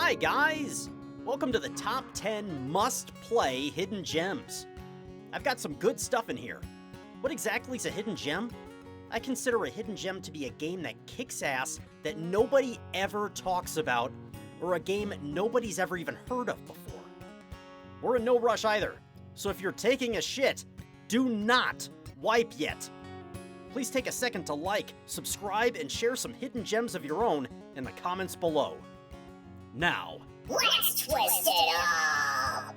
Hi guys! Welcome to the top 10 must-play hidden gems. I've got some good stuff in here. What exactly is a hidden gem? I consider a hidden gem to be a game that kicks ass that nobody ever talks about, or a game nobody's ever even heard of before. We're in no rush either, so if you're taking a shit, do not wipe yet. Please take a second to like, subscribe, and share some hidden gems of your own in the comments below. Now, let's twist it up!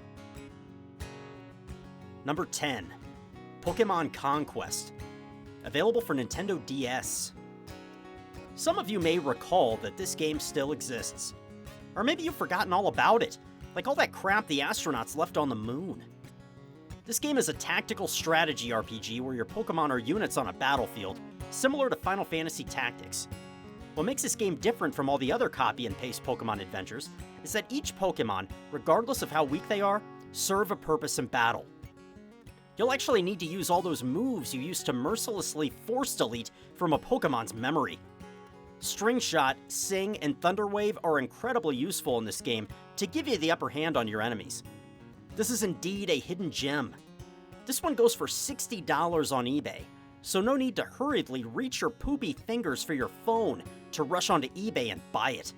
Number 10. Pokemon Conquest. Available for Nintendo DS. Some of you may recall that this game still exists. Or maybe you've forgotten all about it, like all that crap the astronauts left on the moon. This game is a tactical strategy RPG where your Pokemon are units on a battlefield, similar to Final Fantasy Tactics. What makes this game different from all the other copy and paste Pokemon adventures is that each Pokemon, regardless of how weak they are, serve a purpose in battle. You'll actually need to use all those moves you used to mercilessly force delete from a Pokemon's memory. String Shot, Sing, and Thunder Wave are incredibly useful in this game to give you the upper hand on your enemies. This is indeed a hidden gem. This one goes for $60 on eBay, so no need to hurriedly reach your poopy fingers for your phone to rush onto eBay and buy it.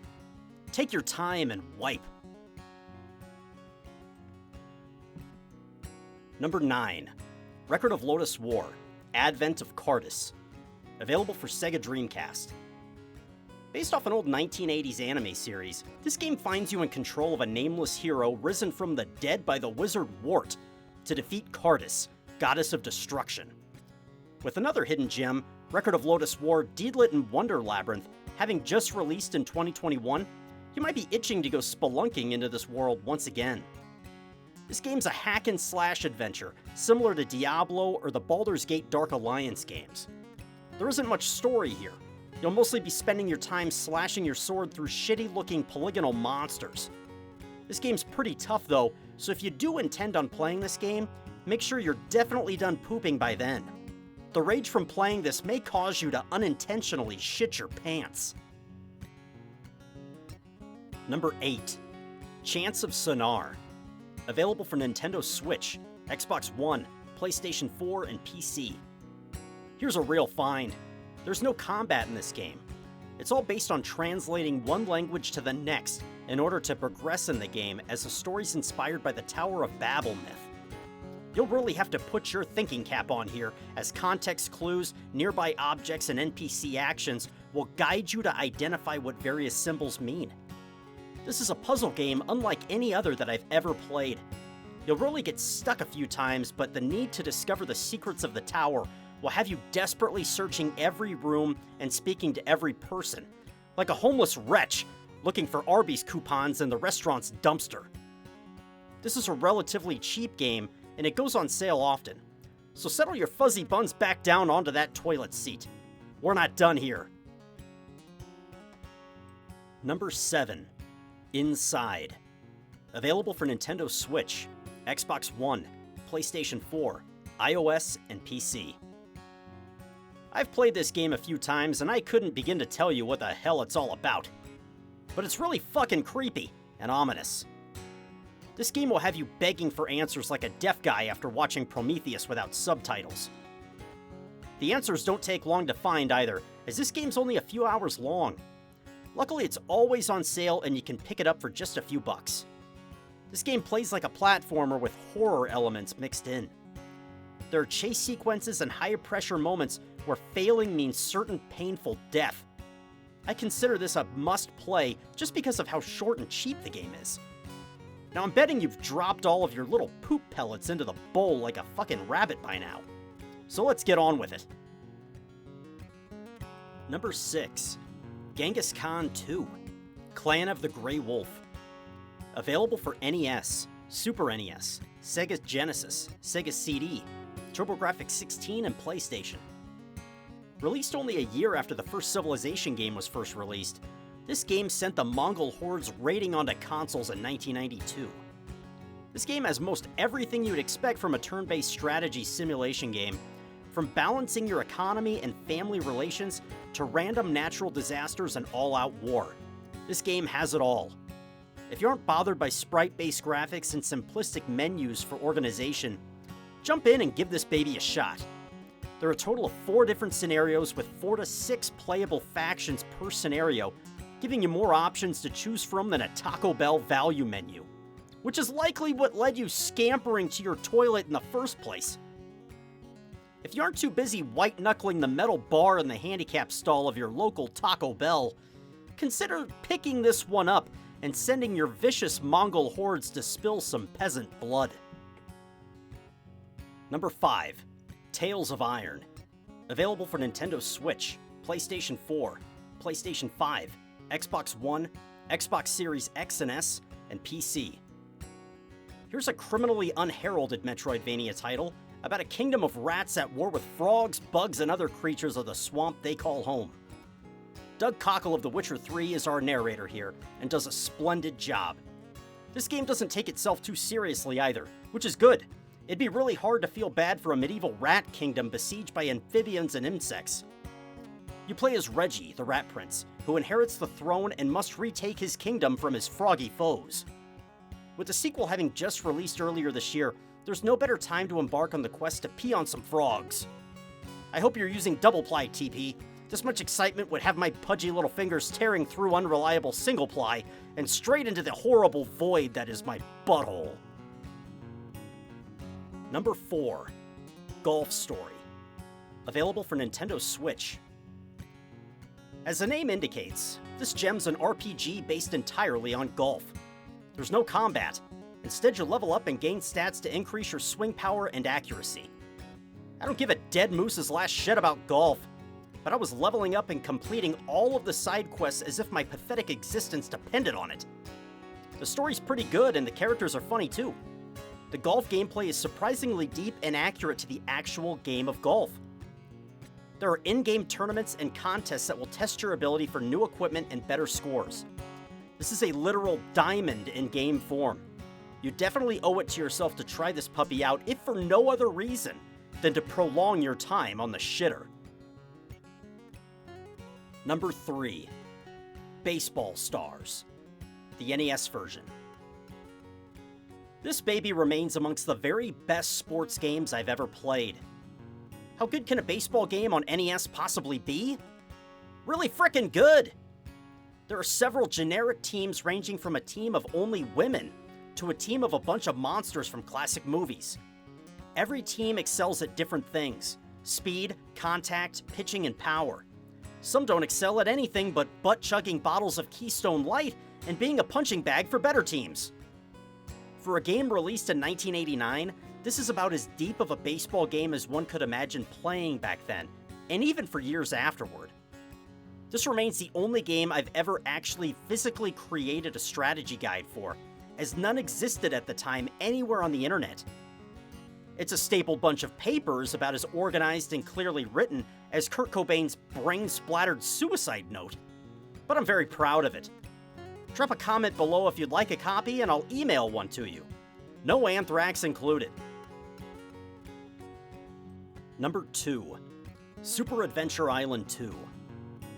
Take your time and wipe. Number 9. Record of Lotus War, Advent of Cardus. Available for Sega Dreamcast. Based off an old 1980s anime series, this game finds you in control of a nameless hero risen from the dead by the wizard Wart to defeat Cardus, goddess of destruction. With another hidden gem, Record of Lotus War, Deedlit and Wonder Labyrinth, having just released in 2021, you might be itching to go spelunking into this world once again. This game's a hack-and-slash adventure, similar to Diablo or the Baldur's Gate Dark Alliance games. There isn't much story here. You'll mostly be spending your time slashing your sword through shitty-looking polygonal monsters. This game's pretty tough though, so if you do intend on playing this game, make sure you're definitely done pooping by then. The rage from playing this may cause you to unintentionally shit your pants. Number 8. Chance of Sonar. Available for Nintendo Switch, Xbox One, PlayStation 4, and PC. Here's a real find. There's no combat in this game. It's all based on translating one language to the next in order to progress in the game, as the story's inspired by the Tower of Babel myth. You'll really have to put your thinking cap on here, as context clues, nearby objects, and NPC actions will guide you to identify what various symbols mean. This is a puzzle game unlike any other that I've ever played. You'll really get stuck a few times, but the need to discover the secrets of the tower will have you desperately searching every room and speaking to every person, like a homeless wretch looking for Arby's coupons in the restaurant's dumpster. This is a relatively cheap game, and it goes on sale often, so settle your fuzzy buns back down onto that toilet seat. We're not done here. Number 7. Inside. Available for Nintendo Switch, Xbox One, PlayStation 4, iOS, and PC. I've played this game a few times and I couldn't begin to tell you what the hell it's all about. But it's really fucking creepy and ominous. This game will have you begging for answers like a deaf guy after watching Prometheus without subtitles. The answers don't take long to find either, as this game's only a few hours long. Luckily, it's always on sale and you can pick it up for just a few bucks. This game plays like a platformer with horror elements mixed in. There are chase sequences and high-pressure moments where failing means certain painful death. I consider this a must-play just because of how short and cheap the game is. Now I'm betting you've dropped all of your little poop pellets into the bowl like a fucking rabbit by now. So let's get on with it. Number 6. Genghaskhan 2, Clan of the Grey Wolf. Available for NES, Super NES, Sega Genesis, Sega CD, TurboGrafx-16, and PlayStation. Released only a year after the first Civilization game was first released, this game sent the Mongol hordes raiding onto consoles in 1992. This game has most everything you'd expect from a turn-based strategy simulation game, from balancing your economy and family relations to random natural disasters and all-out war. This game has it all. If you aren't bothered by sprite-based graphics and simplistic menus for organization, jump in and give this baby a shot. There are a total of 4 different scenarios with 4 to 6 playable factions per scenario, giving you more options to choose from than a Taco Bell value menu, which is likely what led you scampering to your toilet in the first place. If you aren't too busy white-knuckling the metal bar in the handicap stall of your local Taco Bell, consider picking this one up and sending your vicious Mongol hordes to spill some peasant blood. Number 5. Tales of Iron. Available for Nintendo Switch, PlayStation 4, PlayStation 5, Xbox One, Xbox Series X and S, and PC. Here's a criminally unheralded Metroidvania title about a kingdom of rats at war with frogs, bugs, and other creatures of the swamp they call home. Doug Cockle of The Witcher 3 is our narrator here, and does a splendid job. This game doesn't take itself too seriously either, which is good. It'd be really hard to feel bad for a medieval rat kingdom besieged by amphibians and insects. You play as Reggie, the Rat Prince, who inherits the throne and must retake his kingdom from his froggy foes. With the sequel having just released earlier this year, there's no better time to embark on the quest to pee on some frogs. I hope you're using double ply, TP. This much excitement would have my pudgy little fingers tearing through unreliable single ply and straight into the horrible void that is my butthole. Number 4. Golf Story. Available for Nintendo Switch. As the name indicates, this gem's an RPG based entirely on golf. There's no combat. Instead, you level up and gain stats to increase your swing power and accuracy. I don't give a dead moose's last shit about golf, but I was leveling up and completing all of the side quests as if my pathetic existence depended on it. The story's pretty good and the characters are funny too. The golf gameplay is surprisingly deep and accurate to the actual game of golf. There are in-game tournaments and contests that will test your ability for new equipment and better scores. This is a literal diamond in game form. You definitely owe it to yourself to try this puppy out, if for no other reason than to prolong your time on the shitter. Number 3. Baseball Stars. The NES version. This baby remains amongst the very best sports games I've ever played. How good can a baseball game on NES possibly be? Really frickin' good! There are several generic teams ranging from a team of only women to a team of a bunch of monsters from classic movies. Every team excels at different things: speed, contact, pitching, and power. Some don't excel at anything but butt-chugging bottles of Keystone Light and being a punching bag for better teams. For a game released in 1989, this is about as deep of a baseball game as one could imagine playing back then, and even for years afterward. This remains the only game I've ever actually physically created a strategy guide for, as none existed at the time anywhere on the internet. It's a stapled bunch of papers about as organized and clearly written as Kurt Cobain's brain-splattered suicide note, but I'm very proud of it. Drop a comment below if you'd like a copy and I'll email one to you. No anthrax included. Number 2. Super Adventure Island 2.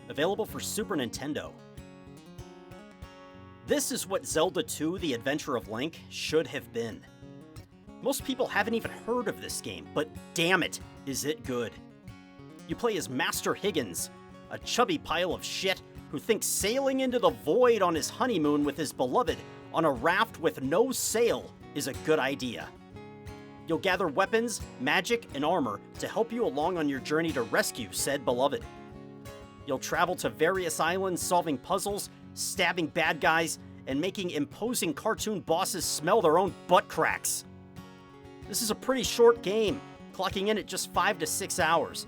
Available for Super Nintendo. This is what Zelda 2: The Adventure of Link should have been. Most people haven't even heard of this game, but damn it, is it good. You play as Master Higgins, a chubby pile of shit who thinks sailing into the void on his honeymoon with his beloved on a raft with no sail is a good idea. You'll gather weapons, magic, and armor to help you along on your journey to rescue said beloved. You'll travel to various islands solving puzzles, stabbing bad guys, and making imposing cartoon bosses smell their own butt cracks. This is a pretty short game, clocking in at just 5 to 6 hours,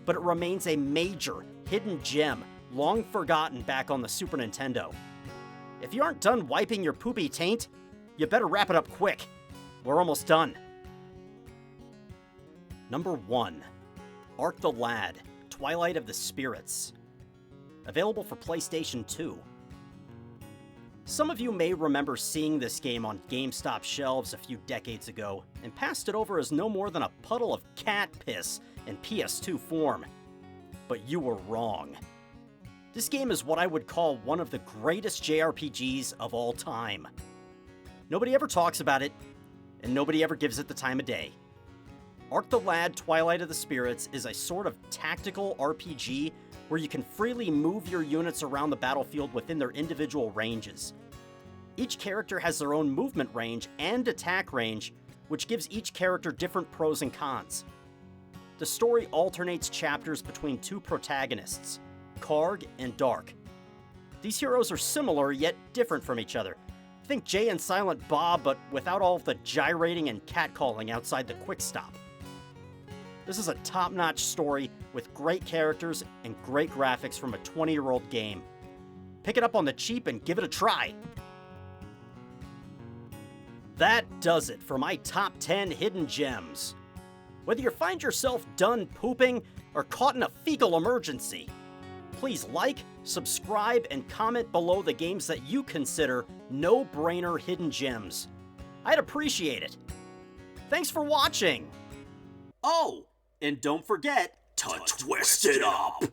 but it remains a major, hidden gem, long forgotten back on the Super Nintendo. If you aren't done wiping your poopy taint, you better wrap it up quick. We're almost done. Number 1. Ark the Lad, Twilight of the Spirits. Available for PlayStation 2. Some of you may remember seeing this game on GameStop shelves a few decades ago and passed it over as no more than a puddle of cat piss in PS2 form. But you were wrong. This game is what I would call one of the greatest JRPGs of all time. Nobody ever talks about it, and nobody ever gives it the time of day. Arc the Lad Twilight of the Spirits is a sort of tactical RPG where you can freely move your units around the battlefield within their individual ranges. Each character has their own movement range and attack range, which gives each character different pros and cons. The story alternates chapters between two protagonists, Karg and Dark. These heroes are similar yet different from each other. Think Jay and Silent Bob, but without all of the gyrating and catcalling outside the quick stop. This is a top-notch story with great characters and great graphics from a 20-year-old game. Pick it up on the cheap and give it a try. That does it for my top 10 hidden gems. Whether you find yourself done pooping or caught in a fecal emergency, please like, subscribe, and comment below the games that you consider no-brainer hidden gems. I'd appreciate it. Thanks for watching. Oh, and don't forget to twist it up!